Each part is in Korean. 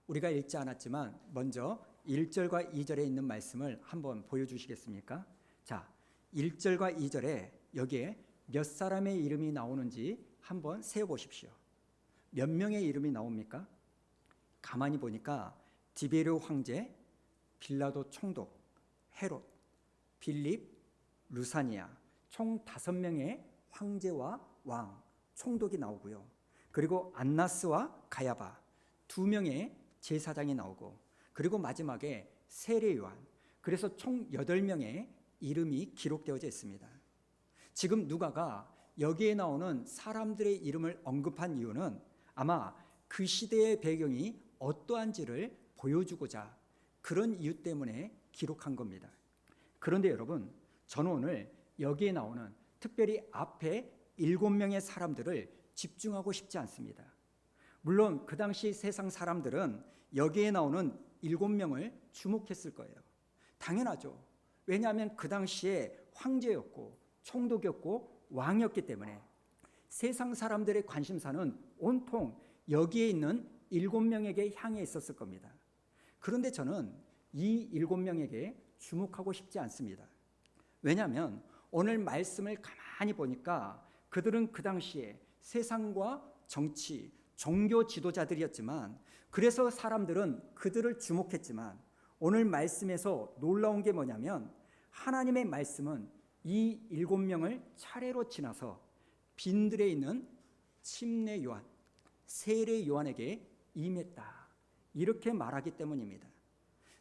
우리가 읽지 않았지만 먼저 1절과 2절에 있는 말씀을 한번 보여주시겠습니까? 자, 1절과 2절에 여기에 몇 사람의 이름이 나오는지 한번 세어보십시오. 몇 명의 이름이 나옵니까? 가만히 보니까 디베르 황제, 빌라도 총독, 헤롯, 빌립, 루사니아 총 5명의 황제와 왕, 총독이 나오고요. 그리고 안나스와 가야바 2명의 제사장이 나오고, 그리고 마지막에 세례 요한, 그래서 총 8명의 이름이 기록되어져 있습니다. 지금 누가가 여기에 나오는 사람들의 이름을 언급한 이유는 아마 그 시대의 배경이 어떠한지를 보여주고자 그런 이유 때문에 기록한 겁니다. 그런데 여러분, 저는 오늘 여기에 나오는 특별히 앞에 7명의 사람들을 집중하고 싶지 않습니다. 물론 그 당시 세상 사람들은 여기에 나오는 7명을 주목했을 거예요. 당연하죠. 왜냐하면 그 당시에 황제였고 총독이었고 왕이었기 때문에 세상 사람들의 관심사는 온통 여기에 있는 7명에게 향해 있었을 겁니다. 그런데 저는 이 7명에게 주목하고 싶지 않습니다. 왜냐하면 오늘 말씀을 가만히 보니까 그들은 그 당시에 세상과 정치, 종교 지도자들이었지만, 그래서 사람들은 그들을 주목했지만, 오늘 말씀에서 놀라운 게 뭐냐면 하나님의 말씀은 이 7명을 차례로 지나서 빈들에 있는 침례 요한, 세례 요한에게 임했다, 이렇게 말하기 때문입니다.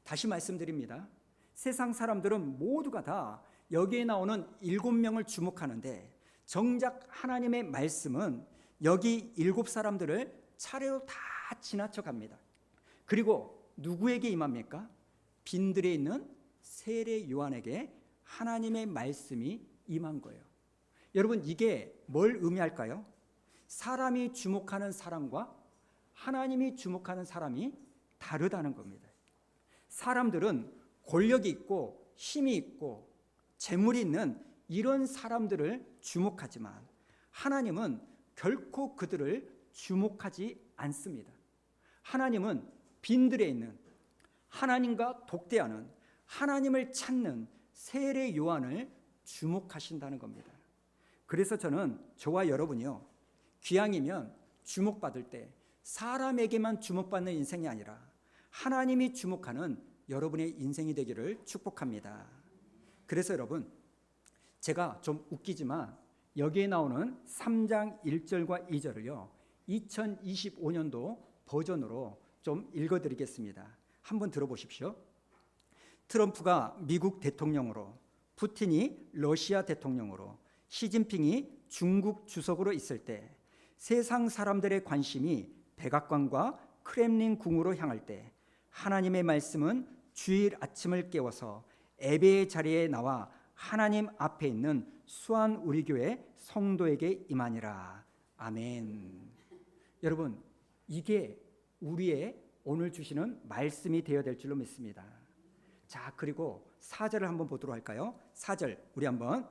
다시 말씀드립니다. 세상 사람들은 모두가 다 여기에 나오는 7명을 주목하는데 정작 하나님의 말씀은 여기 7사람들을 차례로 다 지나쳐 갑니다. 그리고 누구에게 임합니까? 빈들에 있는 세례 요한에게 하나님의 말씀이 임한 거예요. 여러분, 이게 뭘 의미할까요? 사람이 주목하는 사람과 하나님이 주목하는 사람이 다르다는 겁니다. 사람들은 권력이 있고 힘이 있고 재물이 있는 이런 사람들을 주목하지만 하나님은 결코 그들을 주목하지 않습니다. 하나님은 빈들에 있는, 하나님과 독대하는, 하나님을 찾는 세례 요한을 주목하신다는 겁니다. 그래서 저와 여러분이요, 기왕이면 주목받을 때 사람에게만 주목받는 인생이 아니라 하나님이 주목하는 여러분의 인생이 되기를 축복합니다. 그래서 여러분, 제가 좀 웃기지만 여기에 나오는 3장 1절과 2절을요 2025년도 버전으로 좀 읽어드리겠습니다. 한번 들어보십시오. 트럼프가 미국 대통령으로, 푸틴이 러시아 대통령으로, 시진핑이 중국 주석으로 있을 때 세상 사람들의 관심이 백악관과 크렘린 궁으로 향할 때 하나님의 말씀은 주일 아침을 깨워서 예배의 자리에 나와 하나님 앞에 있는 수한 우리 교회 성도에게 임하니라. 아멘. 여러분, 이게 우리의 오늘 주시는 말씀이 되어야 될 줄로 믿습니다. 자, 그리고 4절을 한번 보도록 할까요? 4절 우리 한번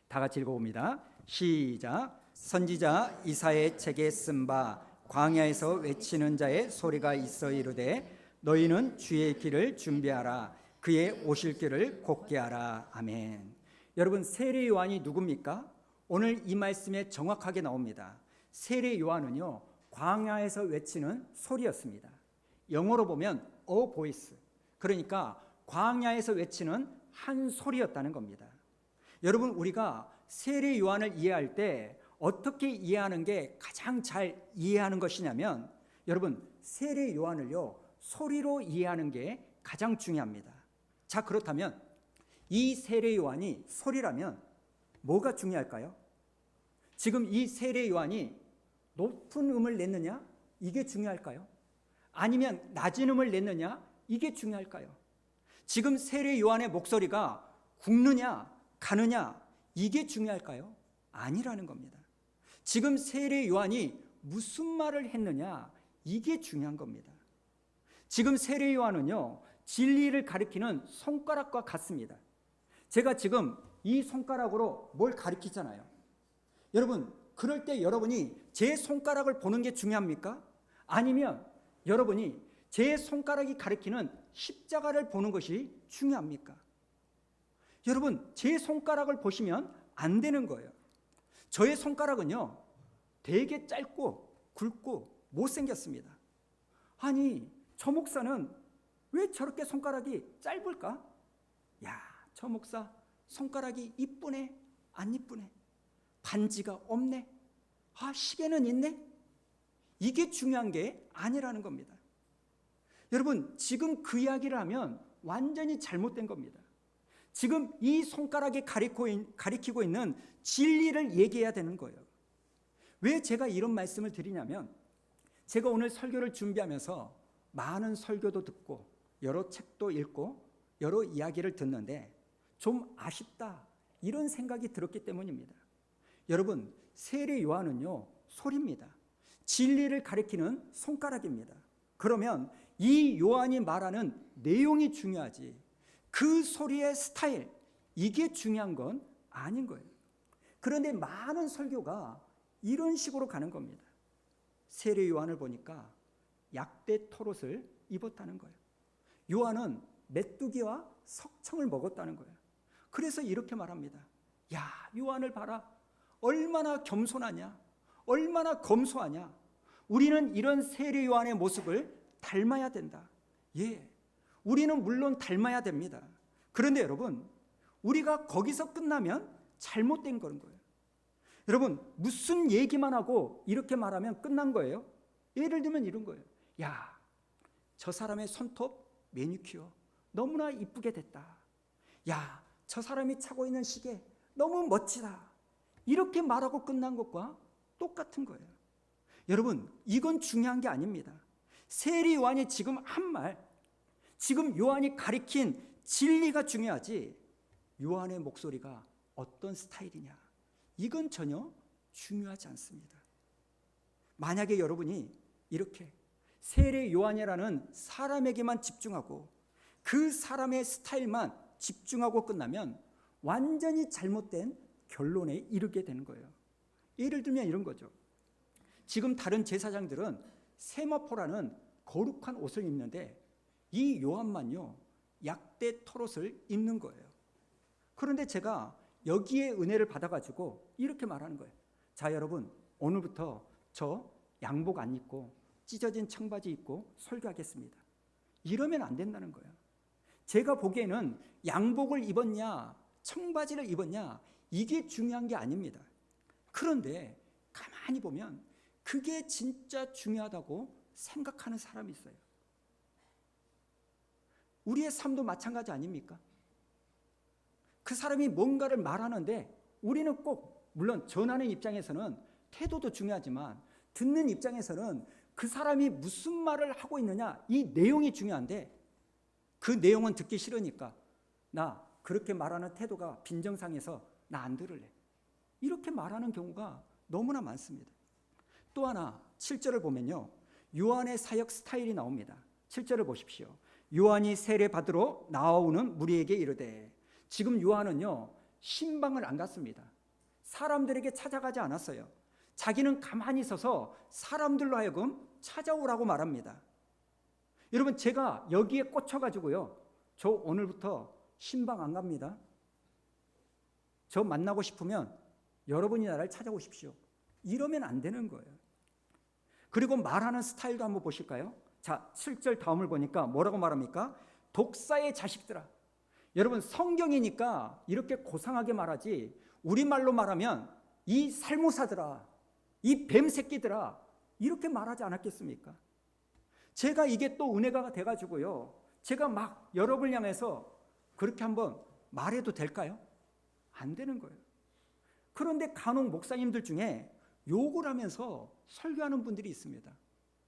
다 같이 읽어봅니다. 시작. 선지자 이사야의 책에 쓴 바 광야에서 외치는 자의 소리가 있어 이르되 너희는 주의 길을 준비하라, 그의 오실 길을 곧게 하라. 아멘. 여러분, 세례 요한이 누굽니까? 오늘 이 말씀에 정확하게 나옵니다. 세례 요한은요 광야에서 외치는 소리였습니다. 영어로 보면 a voice, 그러니까 광야에서 외치는 한 소리였다는 겁니다. 여러분, 우리가 세례 요한을 이해할 때 어떻게 이해하는 게 가장 잘 이해하는 것이냐면, 여러분, 세례 요한을요 소리로 이해하는 게 가장 중요합니다. 자, 그렇다면 이 세례 요한이 소리라면 뭐가 중요할까요? 지금 이 세례 요한이 높은 음을 냈느냐? 이게 중요할까요? 아니면 낮은 음을 냈느냐? 이게 중요할까요? 지금 세례 요한의 목소리가 굵느냐 가느냐 이게 중요할까요? 아니라는 겁니다. 지금 세례 요한이 무슨 말을 했느냐 이게 중요한 겁니다. 지금 세례 요한은요 진리를 가리키는 손가락과 같습니다. 제가 지금 이 손가락으로 뭘 가리키잖아요. 여러분, 그럴 때 여러분이 제 손가락을 보는 게 중요합니까? 아니면 여러분이 제 손가락이 가리키는 십자가를 보는 것이 중요합니까? 여러분, 제 손가락을 보시면 안 되는 거예요. 저의 손가락은요, 되게 짧고 굵고 못생겼습니다. 아니, 저 목사는 왜 저렇게 손가락이 짧을까? 야, 저 목사 손가락이 이쁘네? 안 이쁘네? 반지가 없네? 아, 시계는 있네? 이게 중요한 게 아니라는 겁니다. 여러분, 지금 그 이야기를 하면 완전히 잘못된 겁니다. 지금 이 손가락이 가리키고 있는 진리를 얘기해야 되는 거예요. 왜 제가 이런 말씀을 드리냐면, 제가 오늘 설교를 준비하면서 많은 설교도 듣고 여러 책도 읽고 여러 이야기를 듣는데 좀 아쉽다, 이런 생각이 들었기 때문입니다. 여러분, 세례 요한은요, 소리입니다. 진리를 가리키는 손가락입니다. 그러면 이 요한이 말하는 내용이 중요하지, 그 소리의 스타일, 이게 중요한 건 아닌 거예요. 그런데 많은 설교가 이런 식으로 가는 겁니다. 세례 요한을 보니까 약대 털옷을 입었다는 거예요. 요한은 메뚜기와 석청을 먹었다는 거예요. 그래서 이렇게 말합니다. 야, 요한을 봐라. 얼마나 겸손하냐, 얼마나 검소하냐. 우리는 이런 세례 요한의 모습을 닮아야 된다. 예, 우리는 물론 닮아야 됩니다. 그런데 여러분, 우리가 거기서 끝나면 잘못된 거는 거예요. 여러분, 무슨 얘기만 하고 이렇게 말하면 끝난 거예요? 예를 들면 이런 거예요. 야, 저 사람의 손톱 매니큐어 너무나 이쁘게 됐다. 야, 저 사람이 차고 있는 시계 너무 멋지다. 이렇게 말하고 끝난 것과 똑같은 거예요. 여러분, 이건 중요한 게 아닙니다. 세례 요한이 지금 한 말, 지금 요한이 가리킨 진리가 중요하지, 요한의 목소리가 어떤 스타일이냐, 이건 전혀 중요하지 않습니다. 만약에 여러분이 이렇게 세례 요한이라는 사람에게만 집중하고 그 사람의 스타일만 집중하고 끝나면 완전히 잘못된 결론에 이르게 되는 거예요. 예를 들면 이런 거죠. 지금 다른 제사장들은 세마포라는 거룩한 옷을 입는데 이 요한만요, 약대 털옷을 입는 거예요. 그런데 제가 여기에 은혜를 받아가지고 이렇게 말하는 거예요. 자, 여러분, 오늘부터 저 양복 안 입고 찢어진 청바지 입고 설교하겠습니다. 이러면 안 된다는 거예요. 제가 보기에는 양복을 입었냐 청바지를 입었냐 이게 중요한 게 아닙니다. 그런데 가만히 보면 그게 진짜 중요하다고 생각하는 사람이 있어요. 우리의 삶도 마찬가지 아닙니까? 그 사람이 뭔가를 말하는데 우리는 꼭, 물론 전하는 입장에서는 태도도 중요하지만 듣는 입장에서는 그 사람이 무슨 말을 하고 있느냐, 이 내용이 중요한데 그 내용은 듣기 싫으니까 나 그렇게 말하는 태도가 빈정상해서 나 안 들을래, 이렇게 말하는 경우가 너무나 많습니다. 또 하나 7절을 보면요, 요한의 사역 스타일이 나옵니다. 7절을 보십시오. 요한이 세례 받으러 나오는 무리에게 이르되, 지금 요한은요 신방을 안 갔습니다. 사람들에게 찾아가지 않았어요. 자기는 가만히 있어서 사람들로 하여금 찾아오라고 말합니다. 여러분, 제가 여기에 꽂혀가지고요, 저 오늘부터 신방 안 갑니다. 저 만나고 싶으면 여러분이 나를 찾아오십시오. 이러면 안 되는 거예요. 그리고 말하는 스타일도 한번 보실까요? 자, 7절 다음을 보니까 뭐라고 말합니까? 독사의 자식들아. 여러분, 성경이니까 이렇게 고상하게 말하지, 우리말로 말하면 이 살모사들아, 이 뱀 새끼들아, 이렇게 말하지 않았겠습니까? 제가 이게 또 은혜가 돼가지고요, 제가 막 여러분을 향해서 그렇게 한번 말해도 될까요? 안 되는 거예요. 그런데 간혹 목사님들 중에 욕을 하면서 설교하는 분들이 있습니다.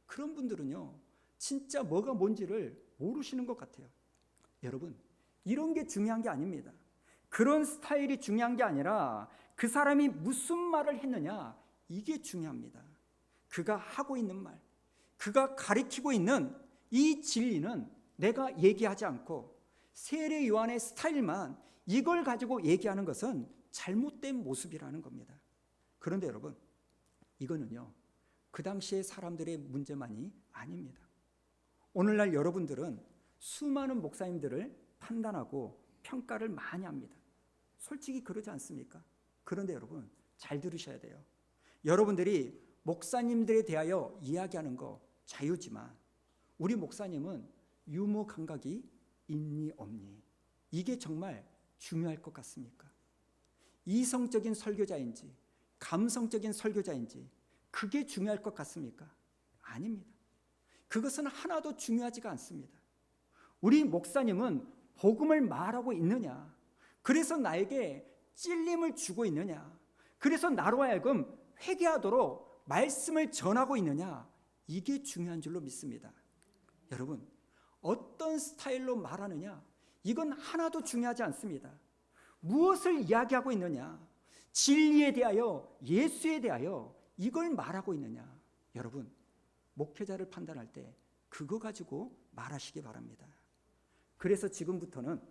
그런 분들은요 진짜 뭐가 뭔지를 모르시는 것 같아요. 여러분, 이런 게 중요한 게 아닙니다. 그런 스타일이 중요한 게 아니라 그 사람이 무슨 말을 했느냐, 이게 중요합니다. 그가 하고 있는 말, 그가 가리키고 있는 이 진리는 내가 얘기하지 않고 세례 요한의 스타일만 이걸 가지고 얘기하는 것은 잘못된 모습이라는 겁니다. 그런데 여러분, 이거는요 그 당시의 사람들의 문제만이 아닙니다. 오늘날 여러분들은 수많은 목사님들을 판단하고 평가를 많이 합니다. 솔직히 그러지 않습니까? 그런데 여러분 잘 들으셔야 돼요. 여러분들이 목사님들에 대하여 이야기하는 거 자유지만 우리 목사님은 유머 감각이 있니 없니? 이게 정말 중요할 것 같습니까? 이성적인 설교자인지 감성적인 설교자인지 그게 중요할 것 같습니까? 아닙니다. 그것은 하나도 중요하지가 않습니다. 우리 목사님은 복음을 말하고 있느냐? 그래서 나에게 찔림을 주고 있느냐? 그래서 나로 하여금 회개하도록 말씀을 전하고 있느냐? 이게 중요한 줄로 믿습니다. 여러분, 어떤 스타일로 말하느냐? 이건 하나도 중요하지 않습니다. 무엇을 이야기하고 있느냐? 진리에 대하여, 예수에 대하여 이걸 말하고 있느냐? 여러분, 목회자를 판단할 때 그거 가지고 말하시기 바랍니다. 그래서 지금부터는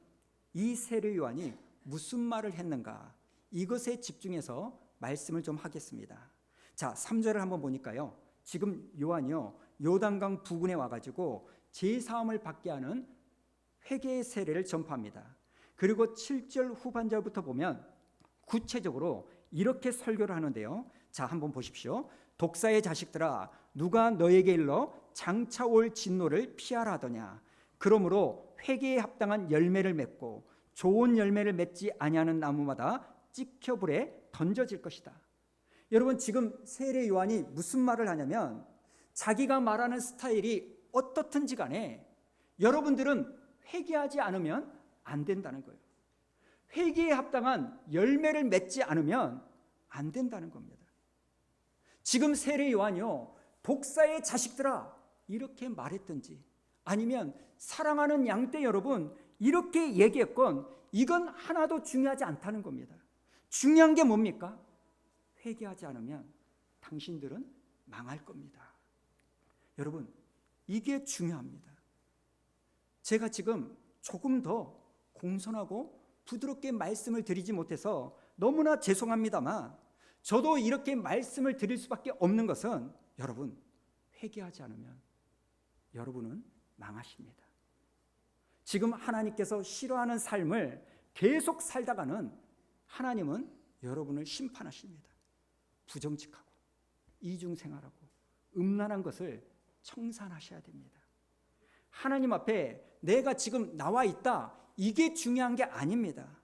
이 세례 요한이 무슨 말을 했는가? 이것에 집중해서 말씀을 좀 하겠습니다. 자, 3절을 한번 보니까요. 지금 요한이요, 요단강 부근에 와가지고 제사함을 받게 하는 회개의 세례를 전파합니다. 그리고 7절 후반절부터 보면 구체적으로 이렇게 설교를 하는데요. 자, 한번 보십시오. 독사의 자식들아, 누가 너에게 일러 장차 올 진노를 피하라 하더냐? 그러므로 회개에 합당한 열매를 맺고 좋은 열매를 맺지 아니하는 나무마다 찍혀 불에 던져질 것이다. 여러분, 지금 세례 요한이 무슨 말을 하냐면 자기가 말하는 스타일이 어떻든지 간에 여러분들은 회개하지 않으면 안 된다는 거예요. 회개에 합당한 열매를 맺지 않으면 안 된다는 겁니다. 지금 세례 요한이요, 독사의 자식들아 이렇게 말했든지 아니면 사랑하는 양떼 여러분 이렇게 얘기했건 이건 하나도 중요하지 않다는 겁니다. 중요한 게 뭡니까? 회개하지 않으면 당신들은 망할 겁니다. 여러분, 이게 중요합니다. 제가 지금 조금 더 공손하고 부드럽게 말씀을 드리지 못해서 너무나 죄송합니다만 저도 이렇게 말씀을 드릴 수밖에 없는 것은 여러분, 회개하지 않으면 여러분은 망하십니다. 지금 하나님께서 싫어하는 삶을 계속 살다가는 하나님은 여러분을 심판하십니다. 부정직하고 이중생활하고 음란한 것을 청산하셔야 됩니다. 하나님 앞에 내가 지금 나와 있다, 이게 중요한 게 아닙니다.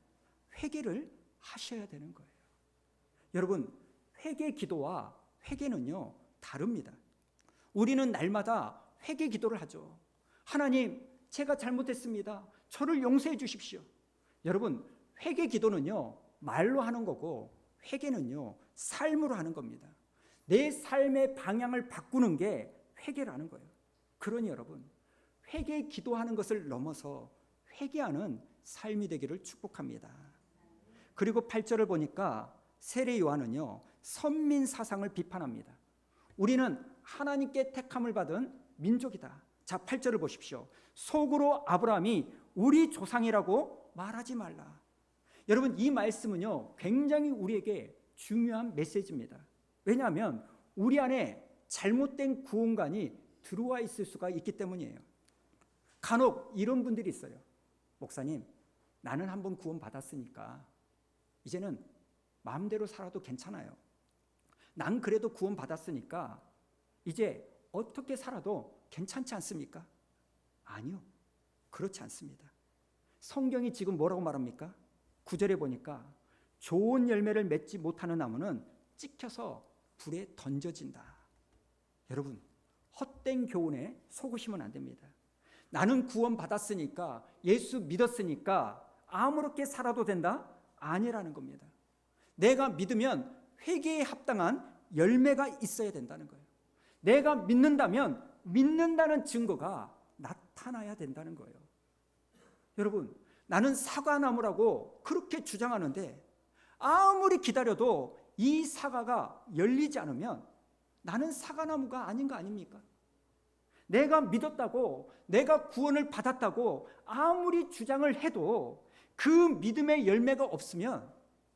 회개를 하셔야 되는 거예요. 여러분, 회개 기도와 회개는요 다릅니다. 우리는 날마다 회개 기도를 하죠. 하나님, 제가 잘못했습니다. 저를 용서해 주십시오. 여러분, 회개 기도는요 말로 하는 거고 회개는요 삶으로 하는 겁니다. 내 삶의 방향을 바꾸는 게 회개라는 거예요. 그러니 여러분, 회개 기도하는 것을 넘어서 회개하는 삶이 되기를 축복합니다. 그리고 8절을 보니까 세례 요한은요 선민 사상을 비판합니다. 우리는 하나님께 택함을 받은 민족이다. 자, 8절을 보십시오. 속으로 아브라함이 우리 조상이라고 말하지 말라. 여러분, 이 말씀은요 굉장히 우리에게 중요한 메시지입니다. 왜냐하면 우리 안에 잘못된 구원관이 들어와 있을 수가 있기 때문이에요. 간혹 이런 분들이 있어요. 목사님, 나는 한번 구원 받았으니까 이제는 마음대로 살아도 괜찮아요. 난 그래도 구원 받았으니까 이제 어떻게 살아도 괜찮지 않습니까? 아니요, 그렇지 않습니다. 성경이 지금 뭐라고 말합니까? 9절에 보니까 좋은 열매를 맺지 못하는 나무는 찍혀서 불에 던져진다. 여러분, 헛된 교훈에 속으시면 안 됩니다. 나는 구원 받았으니까, 예수 믿었으니까 아무렇게 살아도 된다? 아니라는 겁니다. 내가 믿으면 회개에 합당한 열매가 있어야 된다는 거예요. 내가 믿는다면 믿는다는 증거가 나타나야 된다는 거예요. 여러분, 나는 사과나무라고 그렇게 주장하는데 아무리 기다려도 이 사과가 열리지 않으면 나는 사과나무가 아닌 거 아닙니까? 내가 믿었다고, 내가 구원을 받았다고 아무리 주장을 해도 그 믿음의 열매가 없으면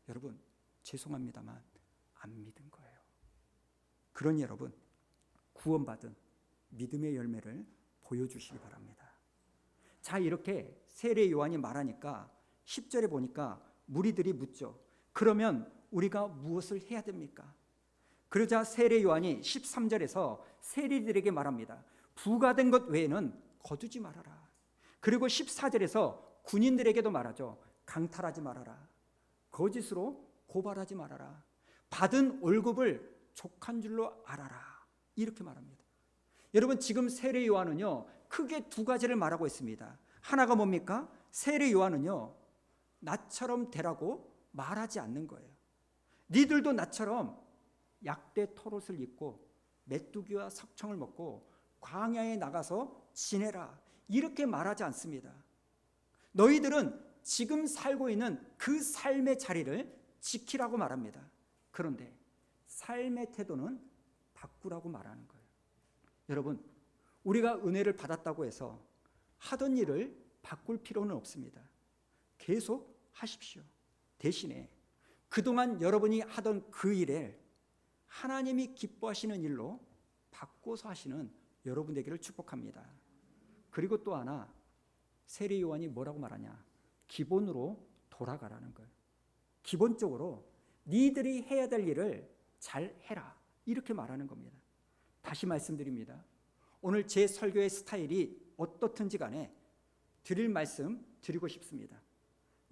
여러분, 죄송합니다만 안 믿은 거예요. 그러니 여러분, 구원받은 믿음의 열매를 보여주시기 바랍니다. 자, 이렇게 세례 요한이 말하니까 10절에 보니까 무리들이 묻죠. 그러면 우리가 무엇을 해야 됩니까? 그러자 세례 요한이 13절에서 세리들에게 말합니다. 부과된 것 외에는 거두지 말아라. 그리고 14절에서 군인들에게도 말하죠. 강탈하지 말아라. 거짓으로 고발하지 말아라. 받은 월급을 족한 줄로 알아라. 이렇게 말합니다. 여러분, 지금 세례 요한은요, 크게 두 가지를 말하고 있습니다. 하나가 뭡니까? 세례 요한은요, 나처럼 되라고 말하지 않는 거예요. 니들도 나처럼 약대 털옷을 입고 메뚜기와 석청을 먹고 광야에 나가서 지내라. 이렇게 말하지 않습니다. 너희들은 지금 살고 있는 그 삶의 자리를 지키라고 말합니다. 그런데 삶의 태도는 바꾸라고 말하는 거예요. 여러분, 우리가 은혜를 받았다고 해서 하던 일을 바꿀 필요는 없습니다. 계속 하십시오. 대신에 그동안 여러분이 하던 그 일에 하나님이 기뻐하시는 일로 바꿔서 하시는 여러분 되기를 축복합니다. 그리고 또 하나, 세례 요한이 뭐라고 말하냐? 기본으로 돌아가라는 거예요. 기본적으로 니들이 해야 될 일을 잘 해라. 이렇게 말하는 겁니다. 다시 말씀드립니다. 오늘 제 설교의 스타일이 어떻든지 간에 드릴 말씀 드리고 싶습니다.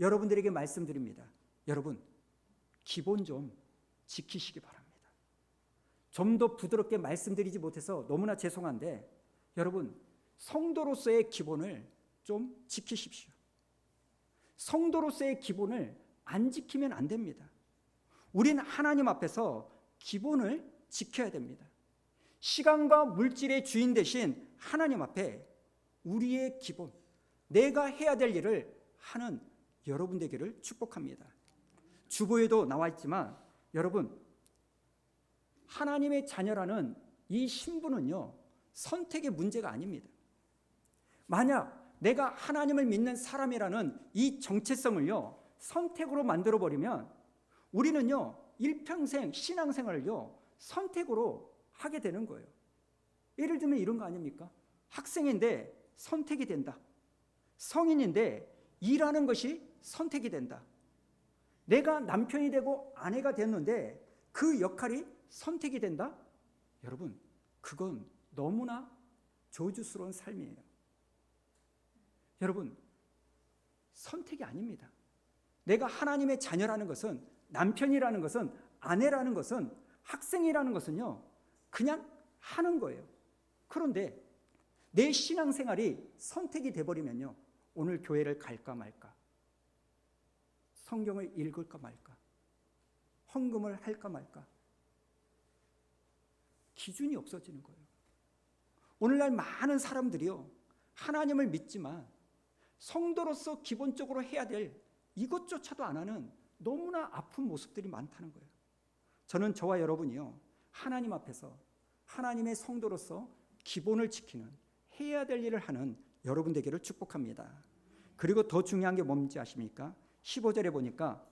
여러분들에게 말씀드립니다. 여러분, 기본 좀 지키시기 바랍니다. 좀 더 부드럽게 말씀드리지 못해서 너무나 죄송한데, 여러분, 성도로서의 기본을 좀 지키십시오. 성도로서의 기본을 안 지키면 안 됩니다. 우리는 하나님 앞에서 기본을 지켜야 됩니다. 시간과 물질의 주인 대신 하나님 앞에 우리의 기본, 내가 해야 될 일을 하는 여러분 되기를 축복합니다. 주보에도 나와 있지만 여러분, 하나님의 자녀라는 이 신분은요, 선택의 문제가 아닙니다. 만약 내가 하나님을 믿는 사람이라는 이 정체성을요, 선택으로 만들어버리면 우리는요, 일평생 신앙생활을요, 선택으로 하게 되는 거예요. 예를 들면 이런 거 아닙니까? 학생인데 선택이 된다. 성인인데 일하는 것이 선택이 된다. 내가 남편이 되고 아내가 됐는데 그 역할이 선택이 된다? 여러분, 그건 너무나 저주스러운 삶이에요. 여러분, 선택이 아닙니다. 내가 하나님의 자녀라는 것은, 남편이라는 것은, 아내라는 것은, 학생이라는 것은요, 그냥 하는 거예요. 그런데 내 신앙생활이 선택이 돼버리면요, 오늘 교회를 갈까 말까, 성경을 읽을까 말까, 헌금을 할까 말까, 기준이 없어지는 거예요. 오늘날 많은 사람들이요, 하나님을 믿지만 성도로서 기본적으로 해야 될 이것조차도 안 하는 너무나 아픈 모습들이 많다는 거예요. 저는 저와 여러분이요, 하나님 앞에서 하나님의 성도로서 기본을 지키는, 해야 될 일을 하는 여러분 되기를 축복합니다. 그리고 더 중요한 게 뭔지 아십니까? 15절에 보니까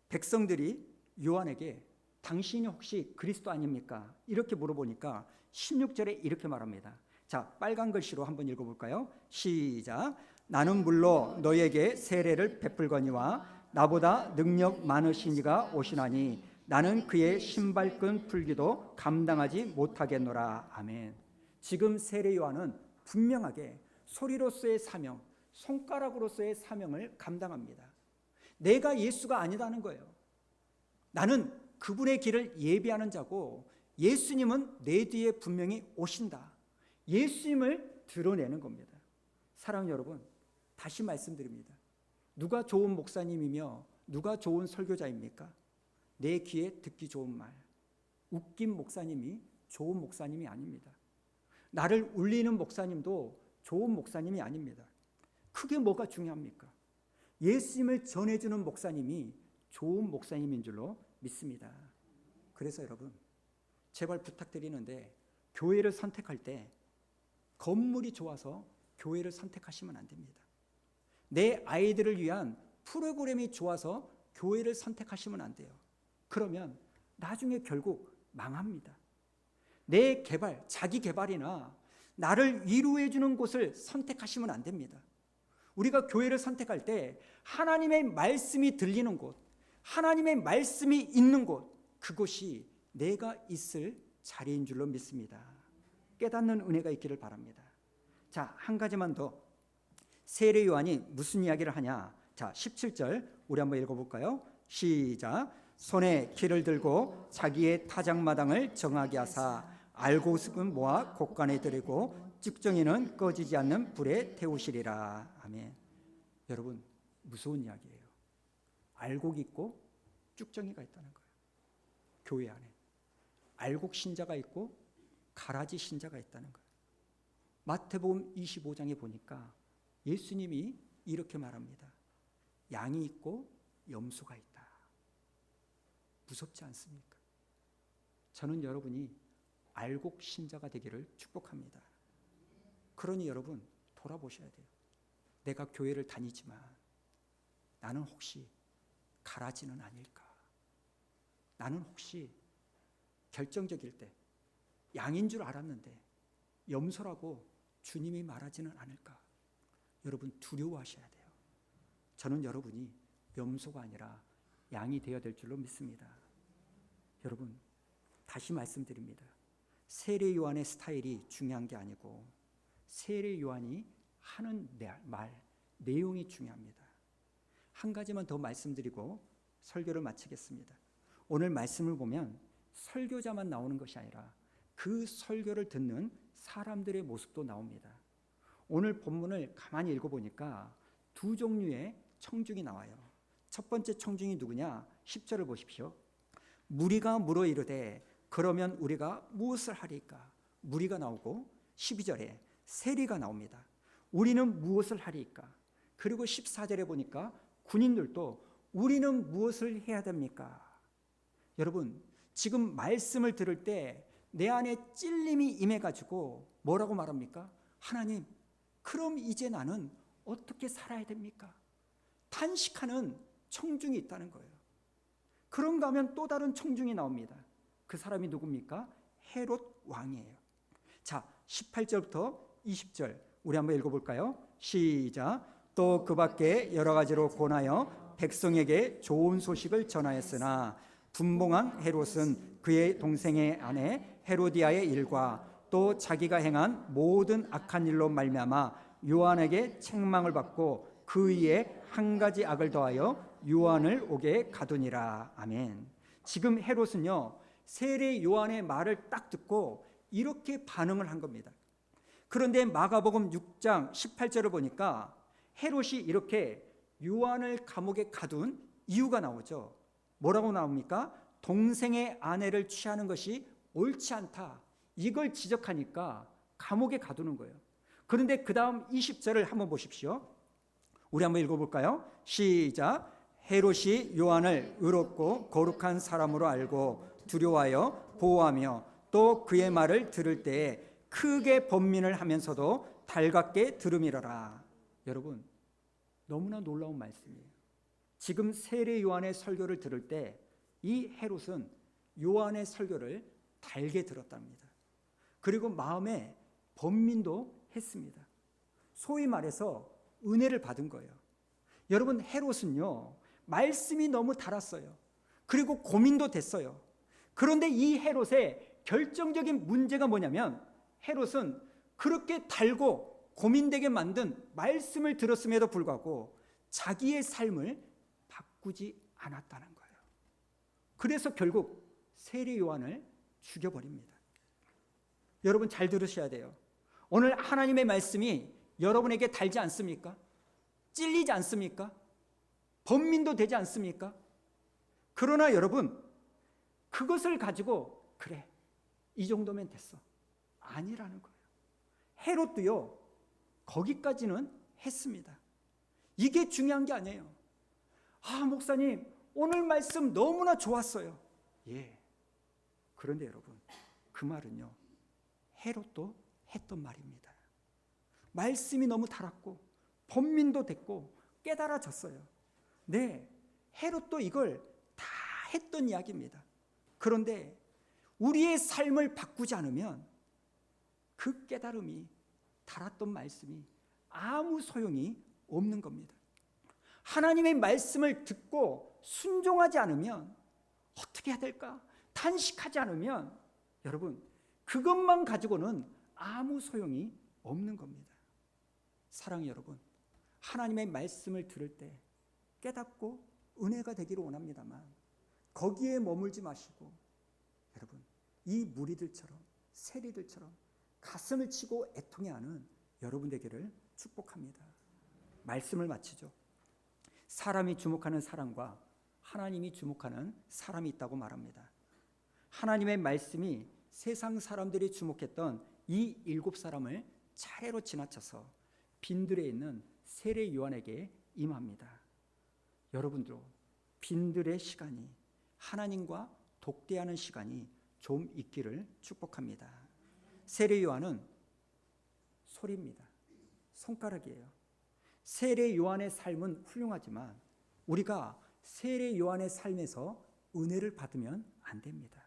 백성들이 요한에게 당신이 혹시 그리스도 아닙니까? 이렇게 물어보니까 16절에 이렇게 말합니다. 자, 빨간 글씨로 한번 읽어볼까요? 시작. 나는 물로 너에게 세례를 베풀거니와 나보다 능력 많으신 이가 오시나니 나는 그의 신발끈 풀기도 감당하지 못하겠노라. 아멘. 지금 세례 요한은 분명하게 소리로서의 사명, 손가락으로서의 사명을 감당합니다. 내가 예수가 아니다는 거예요. 나는 그분의 길을 예비하는 자고 예수님은 내 뒤에 분명히 오신다. 예수님을 드러내는 겁니다. 사랑하는 여러분, 다시 말씀드립니다. 누가 좋은 목사님이며 누가 좋은 설교자입니까? 내 귀에 듣기 좋은 말, 웃긴 목사님이 좋은 목사님이 아닙니다. 나를 울리는 목사님도 좋은 목사님이 아닙니다. 그게 뭐가 중요합니까? 예수님을 전해주는 목사님이 좋은 목사님인 줄로 믿습니다. 그래서 여러분, 제발 부탁드리는데 교회를 선택할 때 건물이 좋아서 교회를 선택하시면 안 됩니다. 내 아이들을 위한 프로그램이 좋아서 교회를 선택하시면 안 돼요. 그러면 나중에 결국 망합니다. 내 개발, 자기 개발이나 나를 위로해 주는 곳을 선택하시면 안 됩니다. 우리가 교회를 선택할 때 하나님의 말씀이 들리는 곳, 하나님의 말씀이 있는 곳, 그곳이 내가 있을 자리인 줄로 믿습니다. 깨닫는 은혜가 있기를 바랍니다. 자, 한 가지만 더. 세례 요한이 무슨 이야기를 하냐? 자, 17절 우리 한번 읽어볼까요? 시작. 손에 키를 들고 자기의 타작마당을 정하게 하사 알곡은 모아 곡간에 들이고 쭉정이는 꺼지지 않는 불에 태우시리라. 아멘. 여러분, 무서운 이야기예요. 알곡이 있고 쭉정이가 있다는 거예요. 교회 안에 알곡 신자가 있고 가라지 신자가 있다는 거예요. 마태복음 25장에 보니까 예수님이 이렇게 말합니다. 양이 있고 염소가 있다. 무섭지 않습니까? 저는 여러분이 알곡 신자가 되기를 축복합니다. 그러니 여러분, 돌아보셔야 돼요. 내가 교회를 다니지만 나는 혹시 가라지는 아닐까? 나는 혹시 결정적일 때 양인 줄 알았는데 염소라고 주님이 말하지는 않을까? 여러분, 두려워하셔야 돼요. 저는 여러분이 염소가 아니라 양이 되어야 될 줄로 믿습니다. 여러분, 다시 말씀드립니다. 세례 요한의 스타일이 중요한 게 아니고 세례 요한이 하는 말, 내용이 중요합니다. 한 가지만 더 말씀드리고 설교를 마치겠습니다. 오늘 말씀을 보면 설교자만 나오는 것이 아니라 그 설교를 듣는 사람들의 모습도 나옵니다. 오늘 본문을 가만히 읽어보니까 두 종류의 청중이 나와요. 첫 번째 청중이 누구냐? 10절을 보십시오. 무리가 물어 이르되 그러면 우리가 무엇을 하리까? 무리가 나오고 12절에 세리가 나옵니다. 우리는 무엇을 하리까? 그리고 14절에 보니까 군인들도 우리는 무엇을 해야 됩니까? 여러분, 지금 말씀을 들을 때 내 안에 찔림이 임해가지고 뭐라고 말합니까? 하나님, 그럼 이제 나는 어떻게 살아야 됩니까? 탄식하는 청중이 있다는 거예요. 그런가 하면 또 다른 청중이 나옵니다. 그 사람이 누굽니까? 헤롯 왕이에요. 자, 18절부터 20절 우리 한번 읽어볼까요? 시작. 또 그 밖에 여러 가지로 권하여 백성에게 좋은 소식을 전하였으나 분봉한 헤롯은 그의 동생의 아내 헤로디아의 일과 또 자기가 행한 모든 악한 일로 말미암아 요한에게 책망을 받고 그 위에 한 가지 악을 더하여 요한을 옥에 가두니라. 아멘. 지금 헤롯은요, 세례 요한의 말을 딱 듣고 이렇게 반응을 한 겁니다. 그런데 마가복음 6장 18절을 보니까 헤롯이 이렇게 요한을 감옥에 가둔 이유가 나오죠. 뭐라고 나옵니까? 동생의 아내를 취하는 것이 옳지 않다. 이걸 지적하니까 감옥에 가두는 거예요. 그런데 그 다음 20절을 한번 보십시오. 우리 한번 읽어볼까요? 시작. 헤롯이 요한을 의롭고 거룩한 사람으로 알고 두려워하여 보호하며 또 그의 말을 들을 때에 크게 번민을 하면서도 달갑게 들음이러라. 여러분, 너무나 놀라운 말씀이에요. 지금 세례 요한의 설교를 들을 때 이 헤롯은 요한의 설교를 달게 들었답니다. 그리고 마음에 번민도 했습니다. 소위 말해서 은혜를 받은 거예요. 여러분, 헤롯은요, 말씀이 너무 달았어요. 그리고 고민도 됐어요. 그런데 이 헤롯의 결정적인 문제가 뭐냐면 헤롯은 그렇게 달고 고민되게 만든 말씀을 들었음에도 불구하고 자기의 삶을 바꾸지 않았다는 거예요. 그래서 결국 세례 요한을 죽여버립니다. 여러분, 잘 들으셔야 돼요. 오늘 하나님의 말씀이 여러분에게 달지 않습니까? 찔리지 않습니까? 번민도 되지 않습니까? 그러나 여러분, 그것을 가지고 그래, 이 정도면 됐어, 아니라는 거예요. 헤롯도요, 거기까지는 했습니다. 이게 중요한 게 아니에요. 아, 목사님, 오늘 말씀 너무나 좋았어요. 예. 그런데 여러분, 그 말은요, 헤롯도 했던 말입니다. 말씀이 너무 달았고 번민도 됐고 깨달아졌어요. 네, 헤롯도 이걸 다 했던 이야기입니다. 그런데 우리의 삶을 바꾸지 않으면 그 깨달음이 달았던 말씀이 아무 소용이 없는 겁니다. 하나님의 말씀을 듣고 순종하지 않으면 어떻게 해야 될까? 탄식하지 않으면 여러분 그것만 가지고는 아무 소용이 없는 겁니다. 사랑하는 여러분, 하나님의 말씀을 들을 때 깨닫고 은혜가 되기를 원합니다만 거기에 머물지 마시고 여러분 이 무리들처럼 세리들처럼 가슴을 치고 애통해하는 여러분 되기를 축복합니다. 말씀을 마치죠. 사람이 주목하는 사람과 하나님이 주목하는 사람이 있다고 말합니다. 하나님의 말씀이 세상 사람들이 주목했던 이 7사람을 차례로 지나쳐서 빈들에 있는 세례 요한에게 임합니다. 여러분도 빈들의 시간이 하나님과 독대하는 시간이 좀 있기를 축복합니다. 세례 요한은 소리입니다. 손가락이에요. 세례 요한의 삶은 훌륭하지만 우리가 세례 요한의 삶에서 은혜를 받으면 안 됩니다.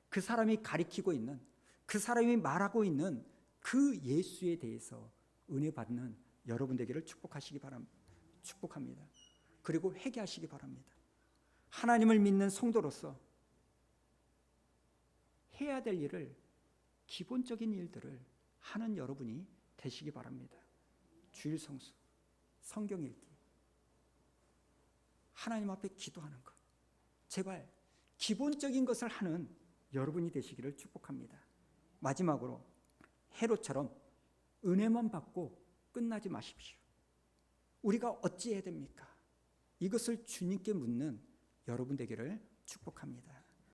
그 사람이 가리키고 있는, 그 사람이 말하고 있는 그 예수에 대해서 은혜 받는 여러분 되기를 축복하시기 바랍니다. 축복합니다. 그리고 회개하시기 바랍니다. 하나님을 믿는 성도로서 해야 될 일을, 기본적인 일들을 하는 여러분이 되시기 바랍니다. 주일 성수, 성경 읽기, 하나님 앞에 기도하는 것, 제발 기본적인 것을 하는 여러분이 되시기를 축복합니다. 마지막으로 헤롯처럼 은혜만 받고 끝나지 마십시오. 우리가 어찌해야 됩니까? 이것을 주님께 묻는 여러분 되기를 축복합니다.